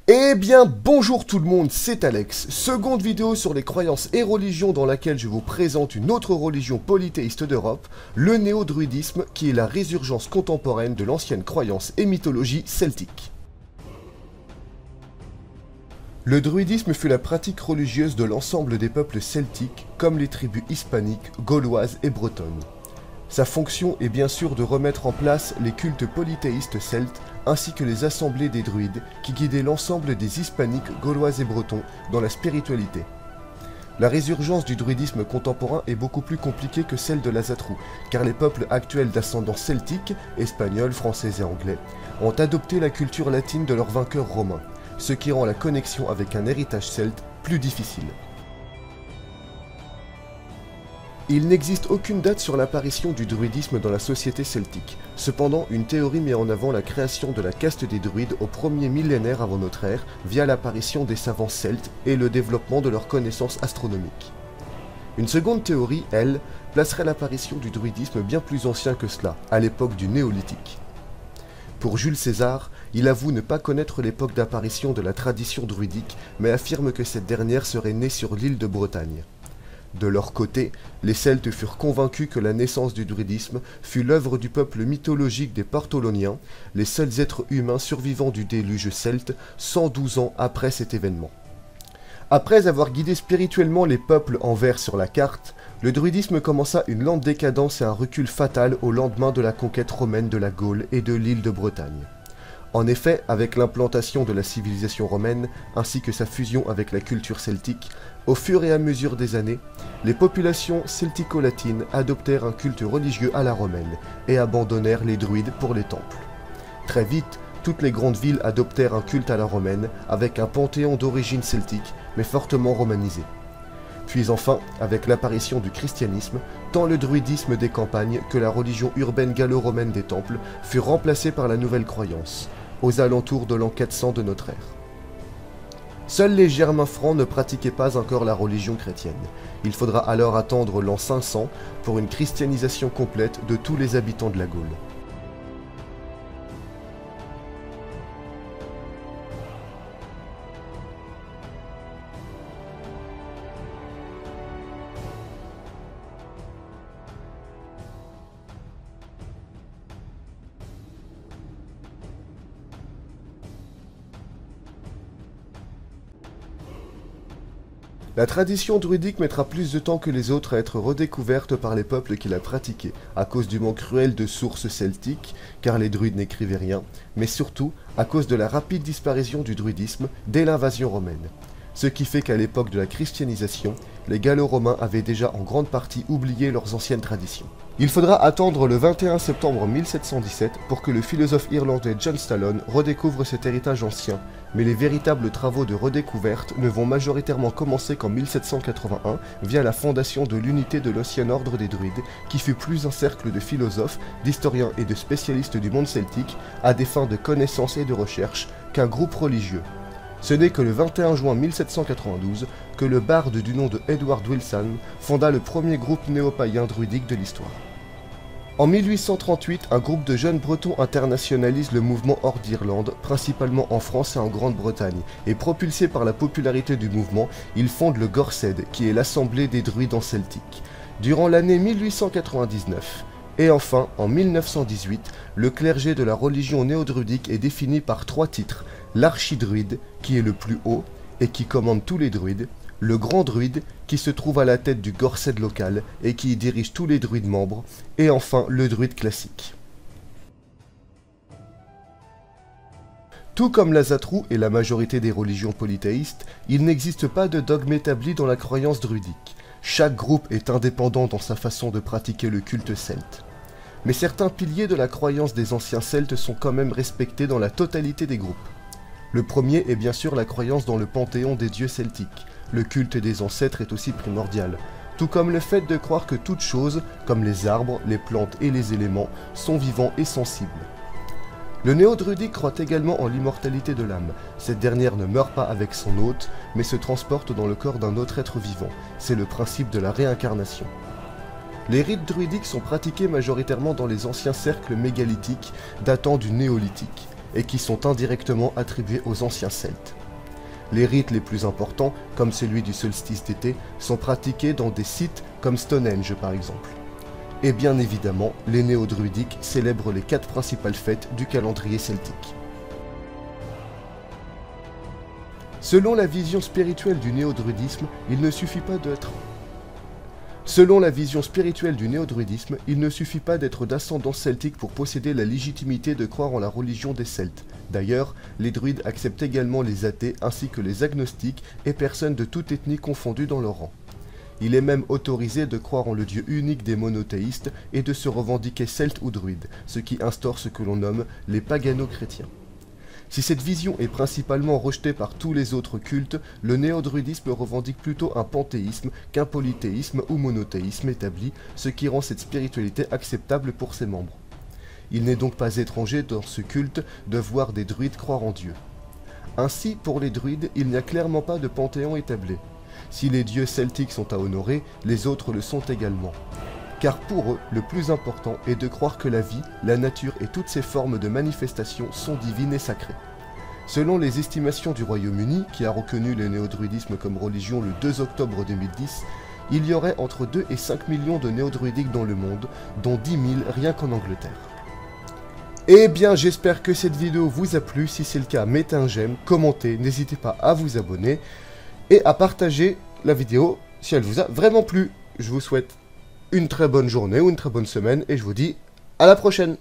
Eh bien bonjour tout le monde, c'est Alex, seconde vidéo sur les croyances et religions dans laquelle je vous présente une autre religion polythéiste d'Europe, le néo-druidisme qui est la résurgence contemporaine de l'ancienne croyance et mythologie celtique. Le druidisme fut la pratique religieuse de l'ensemble des peuples celtiques comme les tribus hispaniques, gauloises et bretonnes. Sa fonction est bien sûr de remettre en place les cultes polythéistes celtes ainsi que les assemblées des druides qui guidaient l'ensemble des hispaniques, gaulois et bretons dans la spiritualité. La résurgence du druidisme contemporain est beaucoup plus compliquée que celle de l'Asatrou, car les peuples actuels d'ascendance celtique, espagnols, français et anglais, ont adopté la culture latine de leurs vainqueurs romains, ce qui rend la connexion avec un héritage celte plus difficile. Il n'existe aucune date sur l'apparition du druidisme dans la société celtique. Cependant, une théorie met en avant la création de la caste des druides au premier millénaire avant notre ère via l'apparition des savants celtes et le développement de leurs connaissances astronomiques. Une seconde théorie, elle, placerait l'apparition du druidisme bien plus ancien que cela, à l'époque du néolithique. Pour Jules César, il avoue ne pas connaître l'époque d'apparition de la tradition druidique, mais affirme que cette dernière serait née sur l'île de Bretagne. De leur côté, les Celtes furent convaincus que la naissance du druidisme fut l'œuvre du peuple mythologique des Partholoniens, les seuls êtres humains survivants du déluge celte 112 ans après cet événement. Après avoir guidé spirituellement les peuples en vert sur la carte, le druidisme commença une lente décadence et un recul fatal au lendemain de la conquête romaine de la Gaule et de l'île de Bretagne. En effet, avec l'implantation de la civilisation romaine, ainsi que sa fusion avec la culture celtique, au fur et à mesure des années, les populations celtico-latines adoptèrent un culte religieux à la romaine et abandonnèrent les druides pour les temples. Très vite, toutes les grandes villes adoptèrent un culte à la romaine avec un panthéon d'origine celtique mais fortement romanisé. Puis enfin, avec l'apparition du christianisme, tant le druidisme des campagnes que la religion urbaine gallo-romaine des temples furent remplacés par la nouvelle croyance, aux alentours de l'an 400 de notre ère. Seuls les Germains francs ne pratiquaient pas encore la religion chrétienne. Il faudra alors attendre l'an 500 pour une christianisation complète de tous les habitants de la Gaule. La tradition druidique mettra plus de temps que les autres à être redécouverte par les peuples qui la pratiquaient, à cause du manque cruel de sources celtiques, car les druides n'écrivaient rien, mais surtout à cause de la rapide disparition du druidisme dès l'invasion romaine. Ce qui fait qu'à l'époque de la christianisation, les Gallo-romains avaient déjà en grande partie oublié leurs anciennes traditions. Il faudra attendre le 21 septembre 1717 pour que le philosophe irlandais John Stallone redécouvre cet héritage ancien, mais les véritables travaux de redécouverte ne vont majoritairement commencer qu'en 1781 via la fondation de l'unité de l'ancien ordre des druides, qui fut plus un cercle de philosophes, d'historiens et de spécialistes du monde celtique à des fins de connaissance et de recherche qu'un groupe religieux. Ce n'est que le 21 juin 1792 que le barde du nom de Edward Wilson fonda le premier groupe néo-païen druidique de l'histoire. En 1838, un groupe de jeunes bretons internationalise le mouvement hors d'Irlande, principalement en France et en Grande-Bretagne, et propulsé par la popularité du mouvement, ils fondent le Gorsedd, qui est l'assemblée des druides en celtique. Durant l'année 1899, et enfin, en 1918, le clergé de la religion néo-druidique est défini par 3 titres: l'archidruide, qui est le plus haut et qui commande tous les druides, le grand druide, qui se trouve à la tête du Gorsedd local et qui y dirige tous les druides membres, et enfin le druide classique. Tout comme l'Asatrou et la majorité des religions polythéistes, il n'existe pas de dogme établi dans la croyance druidique. Chaque groupe est indépendant dans sa façon de pratiquer le culte celte. Mais certains piliers de la croyance des anciens Celtes sont quand même respectés dans la totalité des groupes. Le premier est bien sûr la croyance dans le panthéon des dieux celtiques. Le culte des ancêtres est aussi primordial, tout comme le fait de croire que toutes choses, comme les arbres, les plantes et les éléments, sont vivants et sensibles. Le néo-druidique croit également en l'immortalité de l'âme. Cette dernière ne meurt pas avec son hôte, mais se transporte dans le corps d'un autre être vivant. C'est le principe de la réincarnation. Les rites druidiques sont pratiqués majoritairement dans les anciens cercles mégalithiques datant du néolithique. et qui sont indirectement attribués aux anciens Celtes. Les rites les plus importants, comme celui du solstice d'été, sont pratiqués dans des sites comme Stonehenge par exemple. Et bien évidemment, les néo-druidiques célèbrent les 4 principales fêtes du calendrier celtique. Selon la vision spirituelle du néo-druidisme, il ne suffit pas d'être d'ascendance celtique pour posséder la légitimité de croire en la religion des Celtes. D'ailleurs, les druides acceptent également les athées ainsi que les agnostiques et personnes de toute ethnie confondues dans leur rang. Il est même autorisé de croire en le Dieu unique des monothéistes et de se revendiquer celte ou druide, ce qui instaure ce que l'on nomme les pagano-chrétiens. Si cette vision est principalement rejetée par tous les autres cultes, le néo-druidisme revendique plutôt un panthéisme qu'un polythéisme ou monothéisme établi, ce qui rend cette spiritualité acceptable pour ses membres. Il n'est donc pas étranger dans ce culte de voir des druides croire en Dieu. Ainsi, pour les druides, il n'y a clairement pas de panthéon établi. Si les dieux celtiques sont à honorer, les autres le sont également. Car pour eux, le plus important est de croire que la vie, la nature et toutes ses formes de manifestation sont divines et sacrées. Selon les estimations du Royaume-Uni, qui a reconnu le néo-druidisme comme religion le 2 octobre 2010, il y aurait entre 2 et 5 millions de néo-druidiques dans le monde, dont 10 000 rien qu'en Angleterre. Eh bien, j'espère que cette vidéo vous a plu. Si c'est le cas, mettez un j'aime, commentez, n'hésitez pas à vous abonner et à partager la vidéo si elle vous a vraiment plu. Je vous souhaite une très bonne journée ou une très bonne semaine et je vous dis à la prochaine.